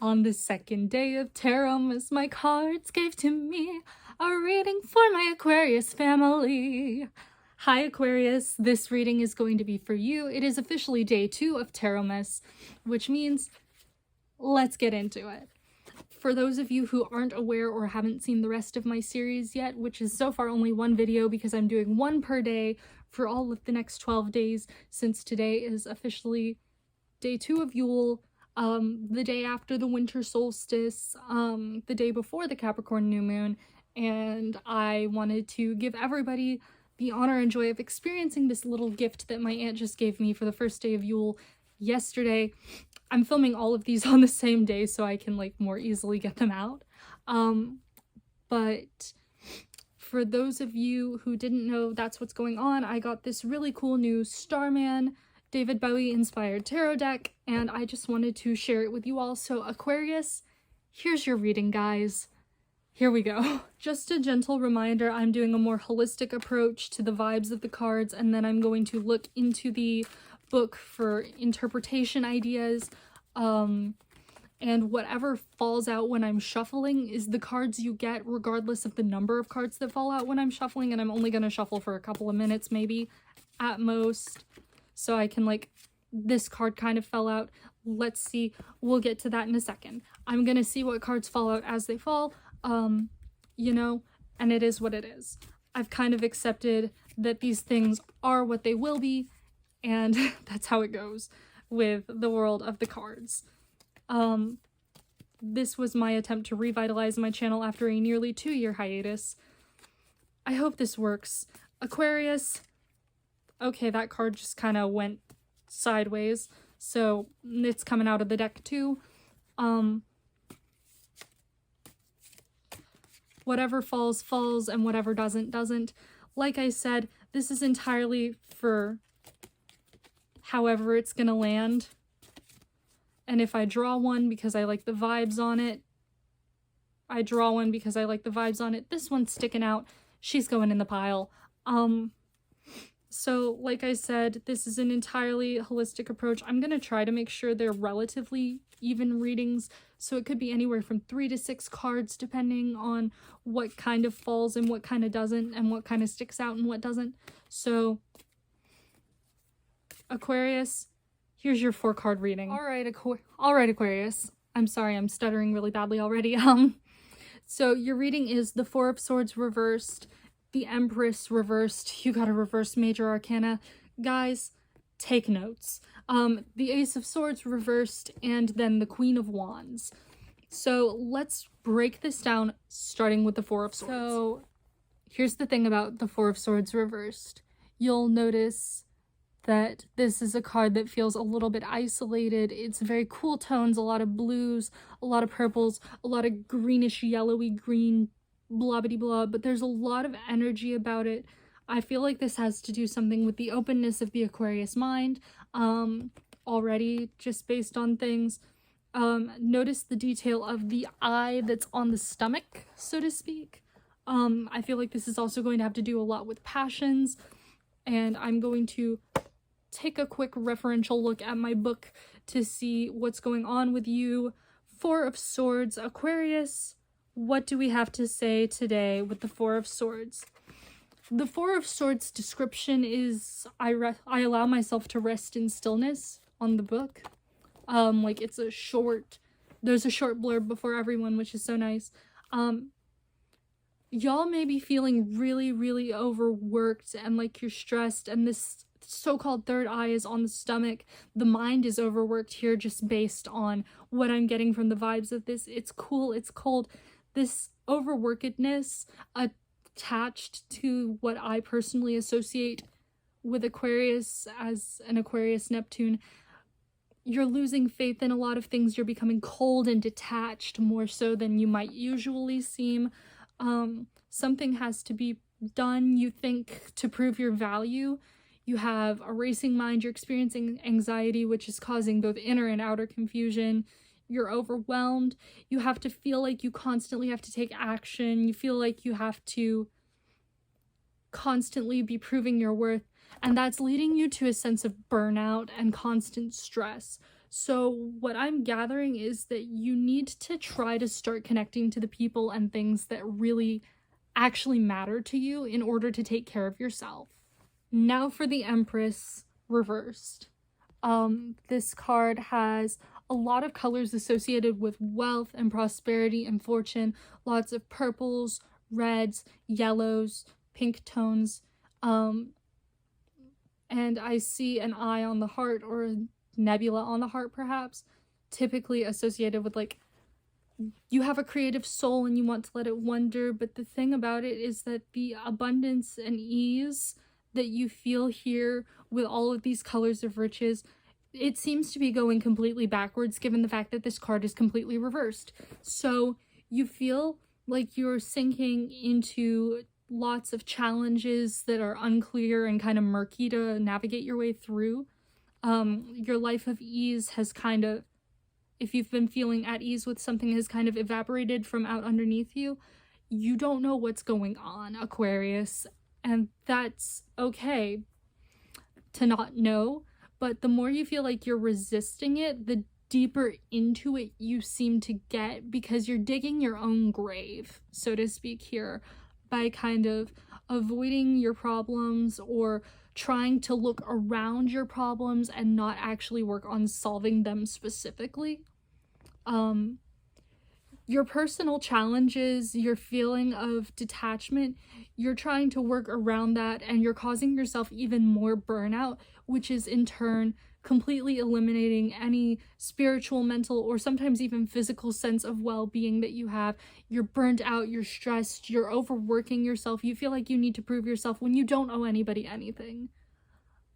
On the second day of Tarotmas, my cards gave to me a reading for my Aquarius family. Hi Aquarius, this reading is going to be for you. It is officially day 2 of Tarotmas, which means let's get into it. For those of you who aren't aware or haven't seen the rest of my series yet, which is so far only one video because I'm doing one per day for all of the next 12 days, since today is officially day 2 of Yule, the day after the winter solstice, the day before the Capricorn new moon, and I wanted to give everybody the honor and joy of experiencing this little gift that my aunt just gave me for the first day of Yule yesterday. I'm filming all of these on the same day so I can like more easily get them out. But for those of you who didn't know that's what's going on, I got this really cool new Starman David Bowie inspired tarot deck, and I just wanted to share it with you all. So Aquarius, here's your reading, guys. Here we go. Just a gentle reminder, I'm doing a more holistic approach to the vibes of the cards, and then I'm going to look into the book for interpretation ideas, and whatever falls out when I'm shuffling is the cards you get regardless of the number of cards that fall out when I'm shuffling, and I'm only going to shuffle for a couple of minutes maybe at most. So I can, like, this card kind of fell out. Let's see. We'll get to that in a second. I'm gonna see what cards fall out as they fall, you know, and it is what it is. I've kind of accepted that these things are what they will be, and that's how it goes with the world of the cards. This was my attempt to revitalize my channel after a nearly 2-year hiatus. I hope this works. Aquarius. Okay, that card just kind of went sideways, so it's coming out of the deck too. Whatever falls, falls, and whatever doesn't, doesn't. Like I said, this is entirely for however it's gonna land. And if I draw one because I like the vibes on it, I draw one because I like the vibes on it. This one's sticking out. She's going in the pile. So, like I said, this is an entirely holistic approach. I'm going to try to make sure they're relatively even readings, so it could be anywhere from 3 to 6 cards depending on what kind of falls and what kind of doesn't, and what kind of sticks out and what doesn't. So, Aquarius, here's your 4-card reading. Alright, Aquarius. I'm sorry, I'm stuttering really badly already. So your reading is the 4 of Swords reversed, the Empress reversed. You got a reverse major arcana. Guys, take notes. The Ace of Swords reversed, and then the Queen of Wands. So let's break this down, starting with the 4 of Swords. So here's the thing about the 4 of Swords reversed. You'll notice that this is a card that feels a little bit isolated. It's very cool tones, a lot of blues, a lot of purples, a lot of greenish, yellowy green, blah-bitty-blah, but there's a lot of energy about it. I feel like this has to do something with the openness of the Aquarius mind, already, just based on things. Notice the detail of the eye that's on the stomach, so to speak. I feel like this is also going to have to do a lot with passions, and I'm going to take a quick referential look at my book to see what's going on with you. 4 of Swords, Aquarius. What do we have to say today with the 4 of Swords? The 4 of Swords description is I allow myself to rest in stillness on the book. Like it's there's a short blurb before everyone, which is so nice. Y'all may be feeling really, really overworked and like you're stressed, and this so-called third eye is on the stomach. The mind is overworked here just based on what I'm getting from the vibes of this. It's cool, it's cold. This overworkedness attached to what I personally associate with Aquarius as an Aquarius Neptune. You're losing faith in a lot of things. You're becoming cold and detached more so than you might usually seem. Something has to be done, you think, to prove your value. You have a racing mind. You're experiencing anxiety, which is causing both inner and outer confusion. You're overwhelmed. You have to feel like you constantly have to take action. You feel like you have to constantly be proving your worth, and that's leading you to a sense of burnout and constant stress. So what I'm gathering is that you need to try to start connecting to the people and things that really actually matter to you in order to take care of yourself. Now for the Empress reversed. This card has a lot of colors associated with wealth and prosperity and fortune, lots of purples, reds, yellows, pink tones, and I see an eye on the heart or a nebula on the heart, perhaps, typically associated with, like, you have a creative soul and you want to let it wander, but the thing about it is that the abundance and ease that you feel here with all of these colors of riches, it seems to be going completely backwards given the fact that this card is completely reversed. So you feel like you're sinking into lots of challenges that are unclear and kind of murky to navigate your way through. Your life of ease has kind of, if you've been feeling at ease with something, has kind of evaporated from out underneath you. You don't know what's going on, Aquarius, and that's okay to not know, but the more you feel like you're resisting it, the deeper into it you seem to get, because you're digging your own grave, so to speak, here, by kind of avoiding your problems or trying to look around your problems and not actually work on solving them specifically. Your personal challenges, your feeling of detachment, you're trying to work around that and you're causing yourself even more burnout, which is in turn completely eliminating any spiritual, mental, or sometimes even physical sense of well-being that you have. You're burnt out, you're stressed, you're overworking yourself, you feel like you need to prove yourself when you don't owe anybody anything.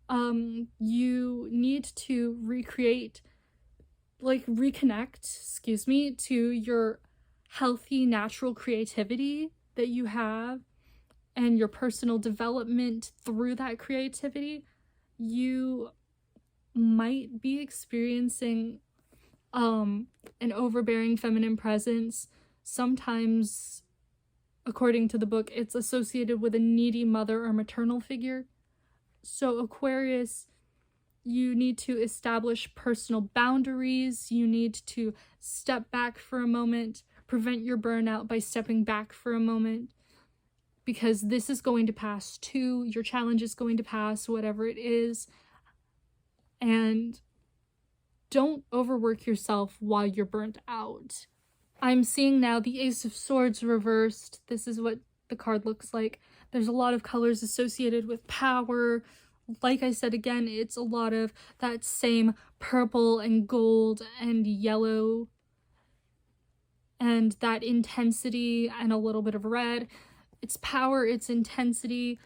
You need to reconnect, to your healthy, natural creativity that you have and your personal development through that creativity. You might be experiencing an overbearing feminine presence. Sometimes, according to the book, it's associated with a needy mother or maternal figure. So Aquarius, you need to establish personal boundaries. You need to step back for a moment, prevent your burnout by stepping back for a moment, because this is going to pass too. Your challenge is going to pass, whatever it is. And don't overwork yourself while you're burnt out. I'm seeing now the Ace of Swords reversed. This is what the card looks like. There's a lot of colors associated with power. Like I said again, it's a lot of that same purple and gold and yellow and that intensity and a little bit of red. It's power, it's intensity,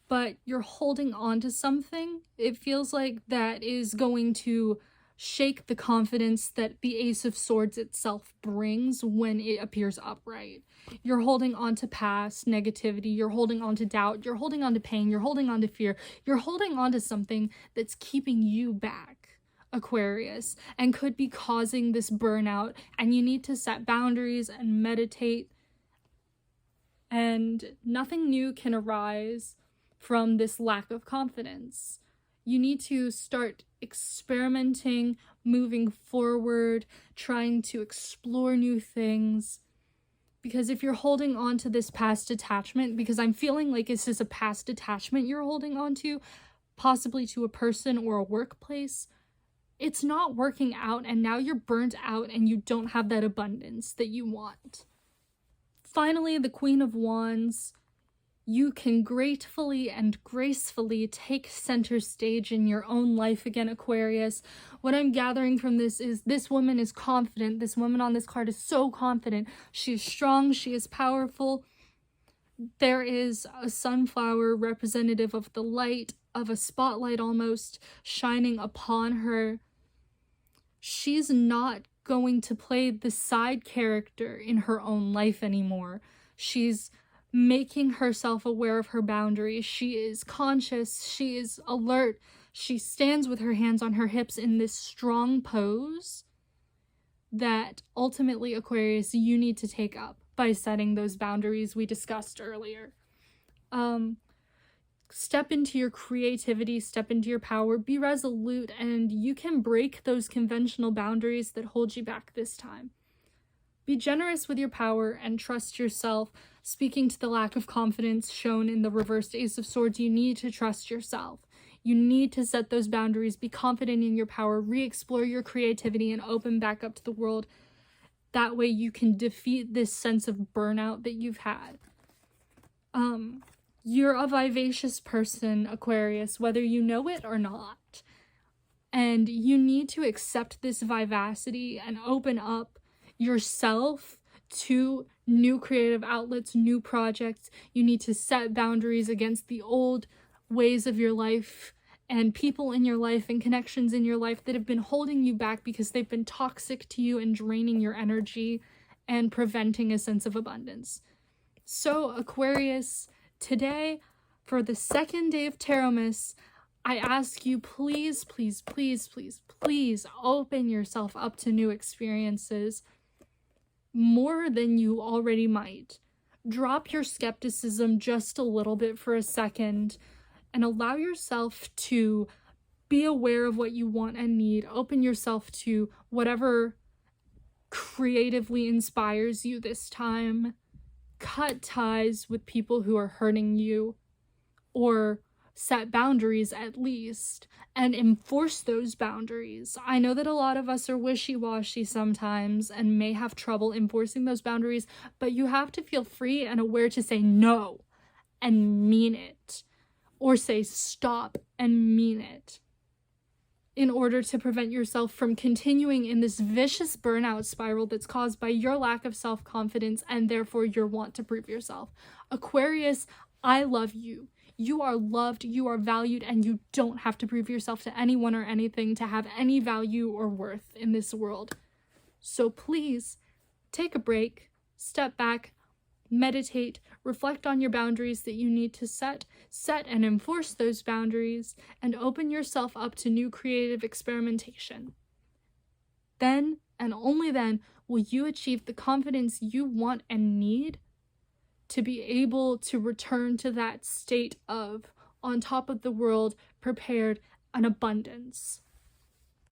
but you're holding on to something. It feels like that is going to shake the confidence that the Ace of Swords itself brings when it appears upright. You're holding on to past negativity, you're holding on to doubt, you're holding on to pain, you're holding on to fear, you're holding on to something that's keeping you back, Aquarius, and could be causing this burnout, and you need to set boundaries and meditate, and nothing new can arise from this lack of confidence. You need to start experimenting, moving forward, trying to explore new things. Because if you're holding on to this past attachment, because I'm feeling like this is a past attachment you're holding on to, possibly to a person or a workplace, it's not working out, and now you're burnt out and you don't have that abundance that you want. Finally, the Queen of Wands. You can gratefully and gracefully take center stage in your own life again, Aquarius. What I'm gathering from this is this woman is confident. This woman on this card is so confident. She is strong. She is powerful. There is a sunflower representative of the light, of a spotlight almost, shining upon her. She's not going to play the side character in her own life anymore. She's making herself aware of her boundaries. She is conscious, she is alert, she stands with her hands on her hips in this strong pose that ultimately, Aquarius, you need to take up by setting those boundaries we discussed earlier. Step into your creativity, step into your power, be resolute, and you can break those conventional boundaries that hold you back this time. Be generous with your power and trust yourself. Speaking to the lack of confidence shown in the reversed Ace of Swords, you need to trust yourself. You need to set those boundaries, be confident in your power, re-explore your creativity, and open back up to the world. That way you can defeat this sense of burnout that you've had. You're a vivacious person, Aquarius, whether you know it or not. And you need to accept this vivacity and open up yourself to new creative outlets, new projects. You need to set boundaries against the old ways of your life and people in your life and connections in your life that have been holding you back because they've been toxic to you and draining your energy and preventing a sense of abundance. So, Aquarius, today, for the second day of Tarotmas, I ask you, please, please, please, please, please open yourself up to new experiences more than you already might. Drop your skepticism just a little bit for a second and allow yourself to be aware of what you want and need. Open yourself to whatever creatively inspires you this time. Cut ties with people who are hurting you, or set boundaries at least, and enforce those boundaries. I know that a lot of us are wishy-washy sometimes and may have trouble enforcing those boundaries, but you have to feel free and aware to say no and mean it, or say stop and mean it, in order to prevent yourself from continuing in this vicious burnout spiral that's caused by your lack of self-confidence and therefore your want to prove yourself. Aquarius, I love you. You are loved, you are valued, and you don't have to prove yourself to anyone or anything to have any value or worth in this world. So please, take a break, step back, meditate, reflect on your boundaries that you need to set and enforce those boundaries, and open yourself up to new creative experimentation. Then, and only then, will you achieve the confidence you want and need to be able to return to that state of on top of the world, prepared, and abundance.